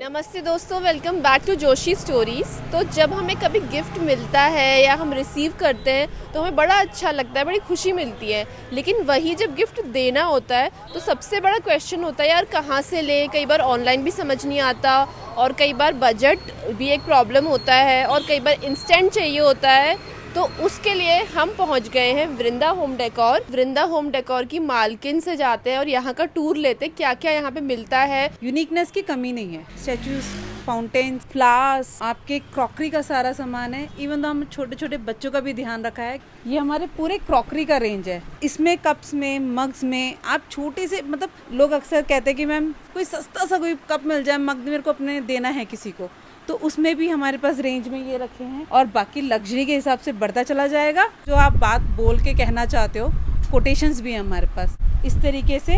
नमस्ते दोस्तों, welcome back to Joshi stories. तो जब हमें कभी गिफ्ट मिलता है या हम रिसीव करते हैं तो हमें बड़ा अच्छा लगता है, बड़ी खुशी मिलती है। लेकिन वही जब गिफ्ट देना होता है तो सबसे बड़ा क्वेश्चन होता है यार कहाँ से लें। कई बार ऑनलाइन भी समझ नहीं आता और कई बार बजट भी एक प्रॉब्लम होता है और कई बार इंस्टेंट चाहिए होता है। तो उसके लिए हम पहुंच गए हैं वृंदा होम डेकोर। वृंदा होम डेकोर की मालकिन से जाते हैं और यहाँ का टूर लेते हैं, क्या क्या यहाँ पे मिलता है। यूनिकनेस की कमी नहीं है। स्टैचूज, फाउंटेन्स, फ्लावर्स, आपके क्रॉकरी का सारा सामान है। इवन तो हम छोटे छोटे बच्चों का भी ध्यान रखा है। ये हमारे पूरे क्रॉकरी का रेंज है। इसमें कप्स में, मग्स में आप छोटे से, मतलब लोग अक्सर कहते हैं कि मैम कोई सस्ता सा कोई कप मिल जाए, मग मेरे को अपने देना है किसी को, तो उसमें भी हमारे पास रेंज में ये रखे हैं। और बाकी लग्जरी के हिसाब से बढ़ता चला जाएगा। जो आप बात बोल के कहना चाहते हो, कोटेशंस भी हैं हमारे पास इस तरीके से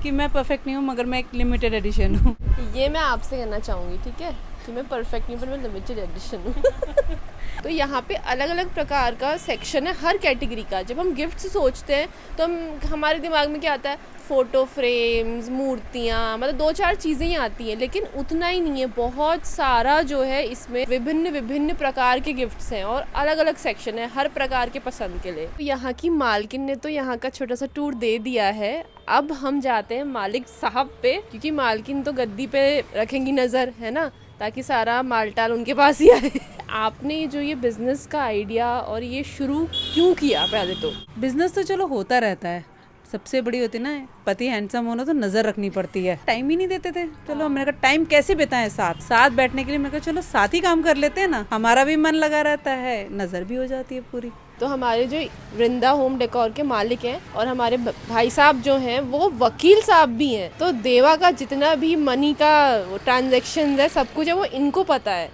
कि मैं परफेक्ट नहीं हूँ मगर मैं एक लिमिटेड एडिशन हूँ। ये मैं आपसे कहना चाहूँगी, ठीक है, कि मैं परफेक्ट नहीं पर मैं लिमिटेड एडिशन हूँ। तो यहाँ पे अलग अलग प्रकार का सेक्शन है हर कैटेगरी का। जब हम गिफ्ट सोचते हैं तो हमारे दिमाग में क्या आता है, फ़ोटो फ्रेम्स, मूर्तियाँ, मतलब 2-4 चीज़ें ही आती हैं। लेकिन उतना ही नहीं है, बहुत सारा जो है इसमें विभिन्न विभिन्न प्रकार के गिफ्ट्स हैं और अलग अलग सेक्शन है हर प्रकार के पसंद के लिए। तो यहाँ की मालकिन ने तो यहाँ का छोटा सा टूर दे दिया है। अब हम जाते हैं मालिक साहब पे, क्योंकि मालकिन तो गद्दी पे रखेंगी नज़र, है ना, ताकि सारा मालटाल उनके पास ही आए। आपने जो ये बिज़नेस का आइडिया और ये शुरू क्यों किया? पहले तो बिजनेस तो चलो होता रहता है, सबसे बड़ी होती ना पति हैंडसम होना तो नजर रखनी पड़ती है। टाइम ही नहीं देते थे, चलो हमने कहा टाइम कैसे बिताएं साथ बैठने के लिए। मैं कहा चलो साथ ही काम कर लेते हैं ना, हमारा भी मन लगा रहता है, नजर भी हो जाती है पूरी। तो हमारे जो वृंदा होम डेकोर के मालिक हैं और हमारे भाई साहब जो हैं वो वकील साहब भी हैं। तो देवा का जितना भी मनी का ट्रांजैक्शन है, सब कुछ है, वो इनको पता है।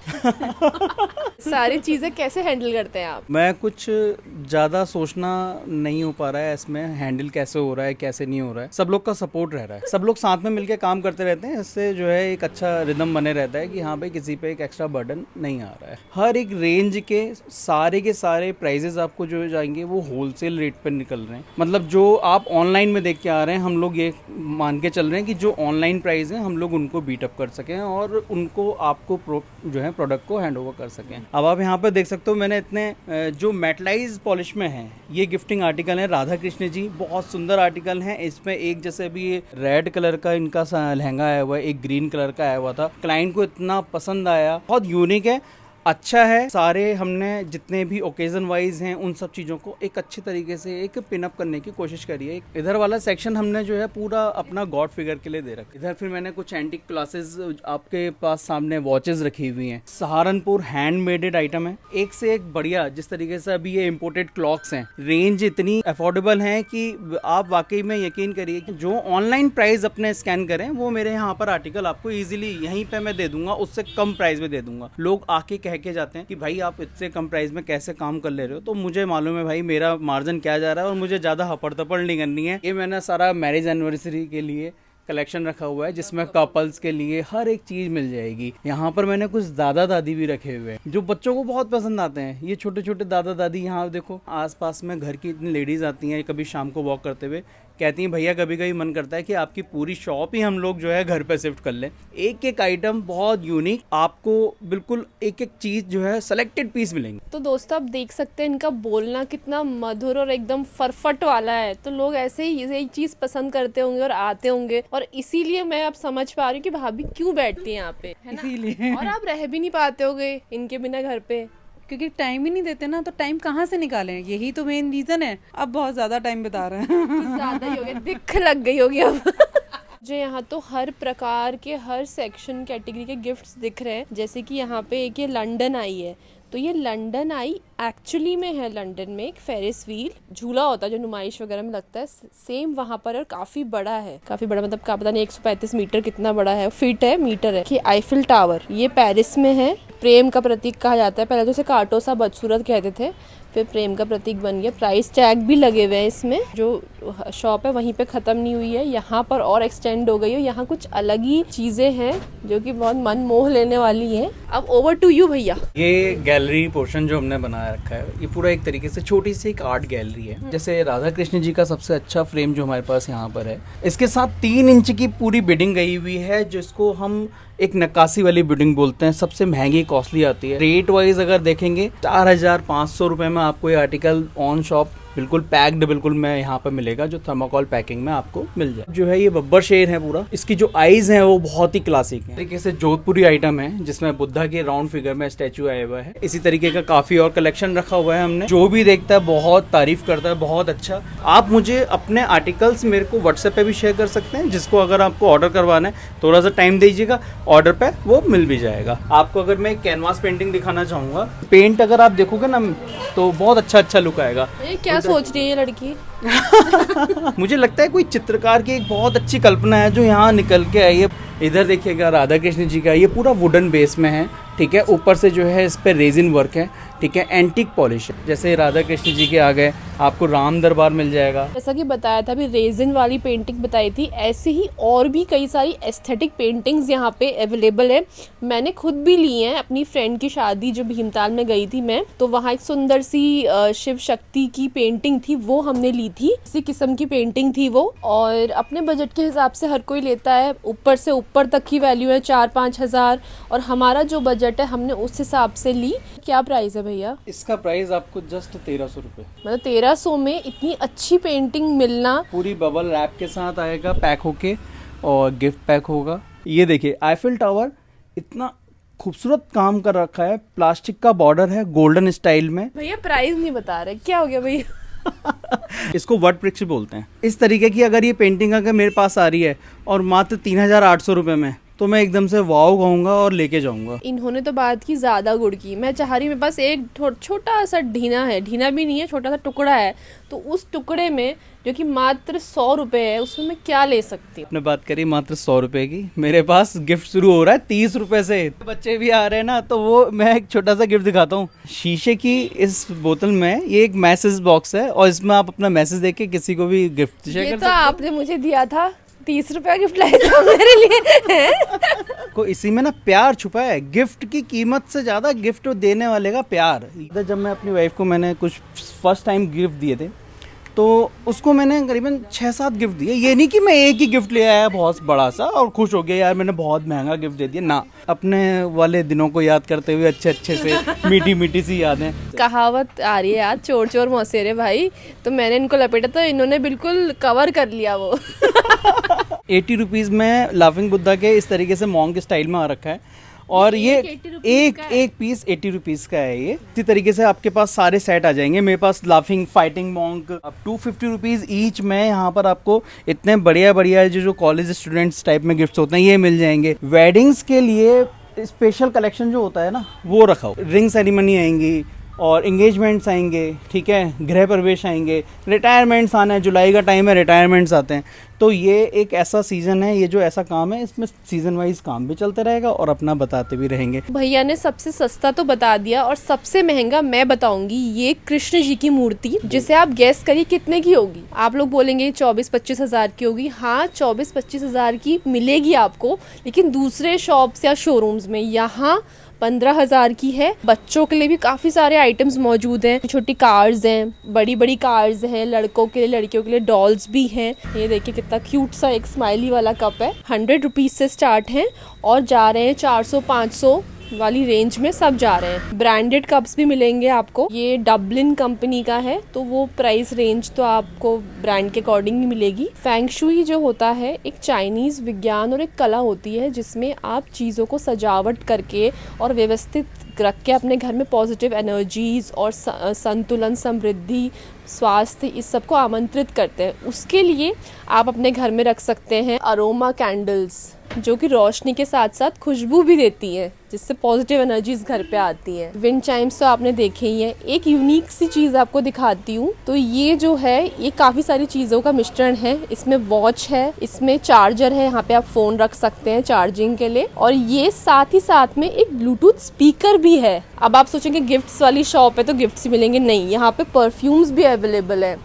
सारी चीज़ें कैसे हैंडल करते हैं आप? मैं कुछ ज़्यादा सोचना नहीं हो पा रहा है इसमें, हैंडल कैसे हो रहा है कैसे नहीं हो रहा है। सब लोग का सपोर्ट रह रहा है, सब लोग साथ में मिलकर काम करते रहते हैं। इससे जो है एक अच्छा रिदम बने रहता है कि हाँ भाई किसी पे एक एक्स्ट्रा बर्डन नहीं आ रहा है। हर एक रेंज के सारे प्राइजेस आपको जो जाएंगे वो होलसेल रेट पर निकल रहे हैं। मतलब जो आप ऑनलाइन में देख के आ रहे हैं, हम लोग ये मान के चल रहे हैं कि जो ऑनलाइन प्राइस है हम लोग उनको बीट अप कर सकें और उनको आपको जो है प्रोडक्ट को हैंड ओवर कर सकें। अब आप यहाँ पर देख सकते हो, मैंने इतने जो मेटलाइज पॉलिश में है ये गिफ्टिंग आर्टिकल है। राधा कृष्ण जी, बहुत सुंदर आर्टिकल है। इसमें एक जैसे अभी ये रेड कलर का इनका लहंगा आया हुआ है, एक ग्रीन कलर का आया हुआ था। क्लाइंट को इतना पसंद आया, बहुत यूनिक है, अच्छा है। सारे हमने जितने भी ओकेजन वाइज हैं उन सब चीज़ों को एक अच्छे तरीके से एक पिन अप करने की कोशिश करी है। इधर वाला सेक्शन हमने जो है पूरा अपना गॉड फिगर के लिए दे रखा है। इधर फिर मैंने कुछ एंटिक ग्लासेस, आपके पास सामने वॉचेस रखी हुई हैं। सहारनपुर हैंडमेडेड आइटम है, एक से एक बढ़िया। जिस तरीके से अभी ये इम्पोर्टेड क्लॉक्स हैं, रेंज इतनी अफोर्डेबल है कि आप वाकई में यकीन करिए कि जो ऑनलाइन प्राइस अपने स्कैन करें वो मेरे यहाँ पर आर्टिकल आपको ईजिली यहीं पर मैं दे दूंगा, उससे कम प्राइस में दे दूंगा। लोग आके के जाते हैं कि भाई आप इतने कम प्राइस में कैसे काम कर ले रहे हो। तो मुझे मालूम है भाई मेरा मार्जिन क्या जा रहा है और मुझे ज़्यादा हपड़ तपड़ नहीं करनी है। ये मैंने सारा मैरिज एनिवर्सरी के लिए कलेक्शन रखा हुआ है, जिसमें कपल्स के लिए हर एक चीज़ मिल जाएगी। यहाँ पर मैंने कुछ दादा दादी भी रखे हुए हैं जो बच्चों को बहुत पसंद आते हैं। ये छोटे छोटे दादा दादी, यहाँ देखो आसपास में घर की इतनी लेडीज़ आती हैं, कभी शाम को वॉक करते हुए कहती हैं भैया कभी कभी मन करता है कि आपकी पूरी शॉप ही हम लोग जो है घर पे शिफ्ट कर लें। एक एक आइटम बहुत यूनिक, आपको बिल्कुल एक एक चीज़ जो है सेलेक्टेड पीस मिलेंगे। तो दोस्तों आप देख सकते हैं इनका बोलना कितना मधुर और एकदम फरफट वाला है। तो लोग ऐसे ही यही चीज़ पसंद करते होंगे और आते होंगे, और इसीलिए मैं अब समझ पा रही हूँ कि भाभी क्यों बैठती हैं यहाँ पे, है ना? इसीलिए। और आप रह भी नहीं पाते होगे इनके बिना घर पे, क्योंकि टाइम ही नहीं देते ना, तो टाइम कहाँ से निकालें, यही तो मेन रीजन है। अब बहुत ज्यादा टाइम बिता रहे हैं। ज्यादा ही हो गया, दिक्कत लग गई होगी अब। जो यहाँ तो हर प्रकार के हर सेक्शन कैटेगरी के गिफ्ट्स दिख रहे हैं। जैसे कि यहाँ पे एक ये लंदन आई है, तो ये लंदन आई एक्चुअली में है लंदन में एक फेरिस व्हील झूला होता है जो नुमाइश वगैरह में लगता है, सेम वहाँ पर, और काफ़ी बड़ा है। काफ़ी बड़ा मतलब का पता नहीं 135 मीटर कितना बड़ा है, फीट है, मीटर है। कि आईफिल टावर ये पेरिस में है, प्रेम का प्रतीक कहा जाता है। पहले तो इसे कांटों सा बदसूरत कहते थे, फिर प्रेम का प्रतीक बन गया। प्राइस टैग भी लगे हुए हैं इसमें। जो शॉप है वहीं पे ख़त्म नहीं हुई है, यहाँ पर और एक्सटेंड हो गई है। यहाँ कुछ अलग ही चीज़ें हैं जो कि बहुत मन मोह लेने वाली हैं। अब ओवर टू यू भैया। ये गैलरी पोर्शन जो हमने बनाया रखा है, ये पूरा एक तरीके से छोटी सी एक आर्ट गैलरी है। जैसे राधा कृष्ण जी का सबसे अच्छा फ्रेम जो हमारे पास यहाँ पर है, इसके साथ 3 इंच की पूरी बिडिंग गई हुई है, जिसको हम एक नक्काशी वाली बिल्डिंग बोलते हैं, सबसे महंगी कॉस्टली आती है। रेट वाइज अगर देखेंगे 4,500 रुपये में आपको ये आर्टिकल ऑन शॉप बिल्कुल पैक्ड बिल्कुल में यहाँ पे मिलेगा, जो थर्माकोल पैकिंग में आपको मिल जाए। जो है ये बब्बर शेर है पूरा, इसकी जो आईज हैं वो बहुत ही क्लासिक है। तरीके से जोधपुरी आइटम है जिसमें बुद्धा के राउंड फिगर में स्टैचू आया हुआ है। इसी तरीके का काफी और कलेक्शन रखा हुआ है हमने। जो भी देखता है बहुत तारीफ करता है, बहुत अच्छा। आप मुझे अपने आर्टिकल्स मेरे को व्हाट्सएप पे भी शेयर कर सकते हैं, जिसको अगर आपको ऑर्डर करवाना है थोड़ा सा टाइम दीजिएगा, ऑर्डर पे वो मिल भी जाएगा आपको। अगर मैं कैनवास पेंटिंग दिखाना चाहूंगा, पेंट अगर आप देखोगे ना तो बहुत अच्छा लुक आएगा। ये क्या सोच रही है ये लड़की? मुझे लगता है कोई चित्रकार की एक बहुत अच्छी कल्पना है जो यहाँ निकल के आई है। इधर देखिएगा राधा कृष्ण जी का, ये पूरा वुडन बेस में है, ठीक है। ऊपर से जो है इस पे रेजिन वर्क है, ठीक है, एंटीक पॉलिश है। जैसे राधा कृष्ण जी के आ गए, आपको राम दरबार मिल जाएगा। जैसा कि बताया था अभी रेजिन वाली पेंटिंग बताई थी, ऐसे ही और भी कई सारी एस्थेटिक पेंटिंग्स यहाँ पे अवेलेबल है। मैंने खुद भी ली हैं, अपनी फ्रेंड की शादी जो भीमताल में गई थी मैं, तो वहाँ एक सुंदर सी शिव शक्ति की पेंटिंग थी, वो हमने ली थी। इसी किस्म की पेंटिंग थी वो, और अपने बजट के हिसाब से हर कोई लेता है। ऊपर से ऊपर तक की वैल्यू है 4-5 हज़ार, और हमारा जो बजट है हमने उस हिसाब से ली। क्या प्राइस है भैया इसका? प्राइस आपको जस्ट 1300 रुपये। मतलब 1300 में इतनी अच्छी पेंटिंग मिलना। पूरी बबल रैप के साथ आएगा पैक होके, और गिफ्ट पैक होगा। ये देखिए आईफिल टावर, इतना खूबसूरत काम कर रखा है, प्लास्टिक का बॉर्डर है गोल्डन स्टाइल में। भैया प्राइस नहीं बता रहे, क्या हो गया भैया? इसको वर्ड वृक्ष बोलते हैं। इस तरीके की अगर ये पेंटिंग अगर मेरे पास आ रही है और मात्र 3,800 रुपये में, तो मैं एकदम से वाव कहूँगा और लेके जाऊँगा। इन्होंने तो बात की ज़्यादा गुड़ की। मैं चाह रही, मेरे पास एक छोटा सा ढीना है, ढीना भी नहीं है, छोटा सा टुकड़ा है, तो उस टुकड़े में जो कि मात्र 100 रुपये है, उसमें मैं क्या ले सकती हूँ? आपने बात करी मात्र 100 रुपये की, मेरे पास गिफ्ट शुरू हो रहा है 30 रुपये से। बच्चे भी आ रहे हैं ना, तो वो मैं एक छोटा सा गिफ्ट दिखाता हूँ। शीशे की इस बोतल में ये एक मैसेज बॉक्स है, और इसमें आप अपना मैसेज देख के किसी को भी गिफ्ट शेयर कर सकते हो। आपने मुझे दिया था 30 रुपया गिफ्ट लाए थे मेरे लिए। को इसी में ना प्यार छुपा है। गिफ्ट की कीमत से ज्यादा गिफ्ट देने वाले का प्यार। जब मैं अपनी वाइफ को मैंने कुछ फर्स्ट टाइम गिफ्ट दिए थे, तो उसको मैंने करीबन 6-7 गिफ्ट दिए। ये नहीं कि मैं एक ही गिफ्ट ले आया बहुत बड़ा सा और खुश हो गया यार मैंने बहुत महंगा गिफ्ट दे दिया, ना। अपने वाले दिनों को याद करते हुए अच्छे से मीठी सी यादें। कहावत आ रही है यार, चोर चोर मौसेरे भाई, तो मैंने इनको लपेटा तो इन्होंने बिल्कुल कवर कर लिया वो। 80 रुपीज़ में लाफिंग बुद्धा के इस तरीके से मॉन्क स्टाइल में आ रखा है, और ये एक पीस 80 रुपीज़ का है। ये इसी तरीके से आपके पास सारे सेट आ जाएंगे। मेरे पास laughing fighting monk 250 rupees each में यहाँ पर आपको इतने बढ़िया जो कॉलेज स्टूडेंट्स टाइप में गिफ्ट्स होते हैं ये मिल जाएंगे। वेडिंग्स के लिए स्पेशल कलेक्शन जो होता है ना, वो रखा हो। रिंग सेरेमनी आएंगी और एंगेजमेंट्स आएंगे, ठीक है, गृह प्रवेश आएंगे, रिटायरमेंट्स आना है, जुलाई का टाइम है, रिटायरमेंट्स आते हैं। तो ये एक ऐसा सीज़न है, ये जो ऐसा काम है, इसमें सीज़न वाइज काम भी चलते रहेगा और अपना बताते भी रहेंगे। भैया ने सबसे सस्ता तो बता दिया, और सबसे महंगा मैं बताऊंगी। ये कृष्ण जी की मूर्ति, जिसे आप गैस करिए कितने की होगी। आप लोग बोलेंगे 24-25 हज़ार की होगी। हाँ, 24-25 हज़ार की मिलेगी आपको, लेकिन दूसरे शॉप्स या शोरूम्स में यहाँ 15 हज़ार की है। बच्चों के लिए भी काफ़ी सारे आइटम्स मौजूद हैं। छोटी कार्स हैं, बड़ी कार्स हैं, लड़कों के लिए, लड़कियों के लिए डॉल्स भी हैं। ये देखिए कितना क्यूट सा एक स्माइली वाला कप है। 100 रुपीज़ से स्टार्ट हैं और जा रहे हैं 400-500 वाली रेंज में सब जा रहे हैं। ब्रांडेड कप्स भी मिलेंगे आपको। ये डबलिन कंपनी का है, तो वो प्राइस रेंज तो आपको ब्रांड के अकॉर्डिंग ही मिलेगी। फेंग शुई जो होता है एक चाइनीज़ विज्ञान और एक कला होती है, जिसमें आप चीज़ों को सजावट करके और व्यवस्थित रख के अपने घर में पॉजिटिव एनर्जीज और संतुलन, समृद्धि, स्वास्थ्य, इस सब को आमंत्रित करते हैं। उसके लिए आप अपने घर में रख सकते हैं अरोमा कैंडल्स, जो कि रोशनी के साथ साथ खुशबू भी देती है, जिससे पॉजिटिव एनर्जीज घर पे आती हैं। विंड चाइम्स तो आपने देखे ही हैं। एक यूनिक सी चीज़ आपको दिखाती हूँ। तो ये जो है, ये काफ़ी सारी चीज़ों का मिश्रण है। इसमें वॉच है, इसमें चार्जर है, यहाँ पे आप फ़ोन रख सकते हैं चार्जिंग के लिए, और ये साथ ही साथ में एक ब्लूटूथ स्पीकर भी है। अब आप सोचेंगे गिफ्ट्स वाली शॉप है तो गिफ्ट्स मिलेंगे, नहीं, यहाँ पे परफ्यूम्स भी अवेलेबल है।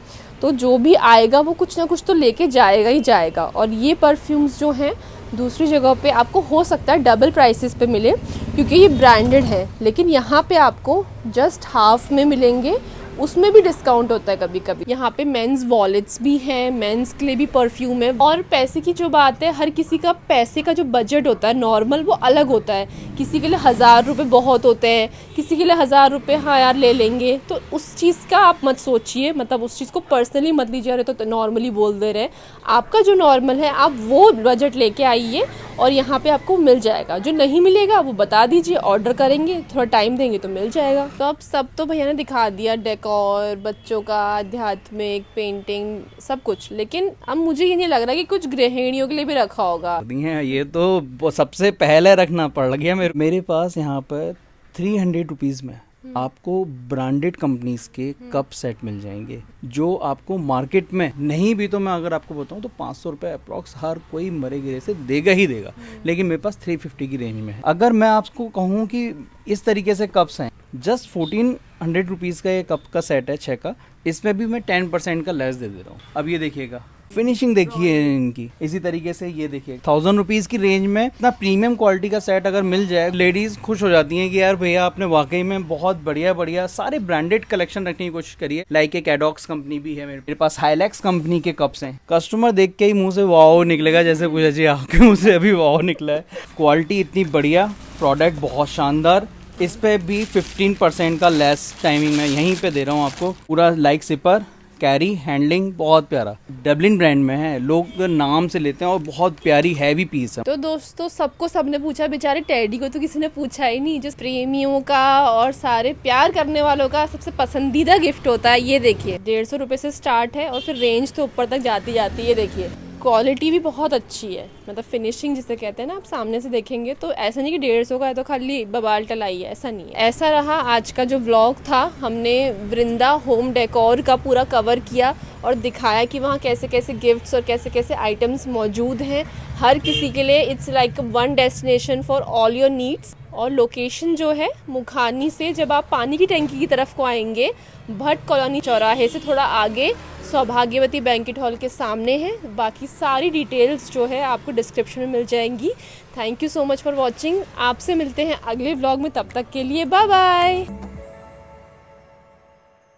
तो जो भी आएगा वो कुछ ना कुछ तो लेके जाएगा ही जाएगा। और ये परफ्यूम्स जो हैं दूसरी जगह पे आपको हो सकता है डबल प्राइसेस पे मिले, क्योंकि ये ब्रांडेड है, लेकिन यहाँ पे आपको जस्ट हाफ में मिलेंगे उसमें भी डिस्काउंट होता है कभी कभी। यहाँ पे मेंस वॉलेट्स भी हैं, मेंस के लिए भी परफ्यूम है। और पैसे की जो बात है, हर किसी का पैसे का जो बजट होता है नॉर्मल वो अलग होता है। किसी के लिए 1000 रुपये बहुत होते हैं, किसी के लिए 1000 रुपये हाँ यार ले लेंगे। तो उस चीज़ का आप मत सोचिए, मतलब उस चीज़ को पर्सनली मत लीजिए, अरे तो नॉर्मली बोल दे रहे। आपका जो नॉर्मल है आप वो बजट लेके आइए और यहाँ पे आपको मिल जाएगा। जो नहीं मिलेगा वो बता दीजिए, ऑर्डर करेंगे, थोड़ा टाइम देंगे तो मिल जाएगा। तो अब सब तो भैया ने दिखा दिया, डेकोर, बच्चों का, आध्यात्मिक, पेंटिंग, सब कुछ। लेकिन अब मुझे ये नहीं लग रहा कि कुछ गृहिणियों के लिए भी रखा होगा। ये तो सबसे पहले रखना पड़ गया मेरे पास। यहाँ पर 300 रुपीज़ में आपको ब्रांडेड कंपनीज के कप सेट मिल जाएंगे, जो आपको मार्केट में नहीं भी तो मैं अगर आपको बताऊं तो 500 रुपये अप्रॉक्स हर कोई मरे गिरे से देगा ही देगा। लेकिन मेरे पास 350 की रेंज में है। अगर मैं आपको कहूं कि इस तरीके से कप्स हैं, जस्ट 1400 रुपीज़ का ये कप का सेट है 6 का, इसमें भी मैं 10% का लेस दे रहा हूँ। अब ये देखिएगा, फिनिशिंग देखिए इनकी। इसी तरीके से ये देखिए 1000 रुपीज़ की रेंज में इतना प्रीमियम क्वालिटी का सेट अगर मिल जाए, लेडीज खुश हो जाती हैं कि यार भैया आपने वाकई में बहुत बढ़िया सारे ब्रांडेड कलेक्शन रखने की कोशिश करी है। लाइक एक एडॉक्स कंपनी भी है मेरे पास, हाइलैक्स कंपनी के कप्स हैं। कस्टमर देख के ही मुंह से वाओ निकलेगा, जैसे पूछा जी आपके मुंह से अभी वाओ निकला है। क्वालिटी इतनी बढ़िया, प्रोडक्ट बहुत शानदार। इस पे भी 15% का लेस टाइमिंग में यहीं पे दे रहा हूँ आपको। पूरा लाइक सिपर, कैरी, हैंडलिंग बहुत प्यारा, डबलिन ब्रांड में है, लोग नाम से लेते हैं और बहुत प्यारी हैवी पीस है। तो दोस्तों सबको सबने पूछा, बेचारे टेडी को तो किसी ने पूछा ही नहीं। जो प्रेमियों का और सारे प्यार करने वालों का सबसे पसंदीदा गिफ्ट होता है। ये देखिए 150 रुपये से स्टार्ट है और फिर रेंज तो ऊपर तक जाती जाती है। ये देखिए क्वालिटी भी बहुत अच्छी है, मतलब फिनिशिंग जिसे कहते हैं ना, आप सामने से देखेंगे तो ऐसा नहीं कि 150 का है तो खाली बवाल टलाई है, ऐसा नहीं है। ऐसा रहा आज का जो व्लॉग था। हमने वृंदा होम डेकोर का पूरा कवर किया और दिखाया कि वहाँ कैसे कैसे गिफ्ट्स और कैसे कैसे आइटम्स मौजूद हैं हर किसी के लिए। It's like one destination for all your needs. और लोकेशन जो है मुखानी से जब आप पानी की टंकी की तरफ को आएंगे, भट्ट कॉलोनी चौराहे से थोड़ा आगे सौभाग्यवती बैंकेट हॉल के सामने है। बाकी सारी डिटेल्स जो है आपको डिस्क्रिप्शन में मिल जाएंगी। Thank you so much for watching. आपसे मिलते हैं अगले व्लॉग में, तब तक के लिए बाय बाय।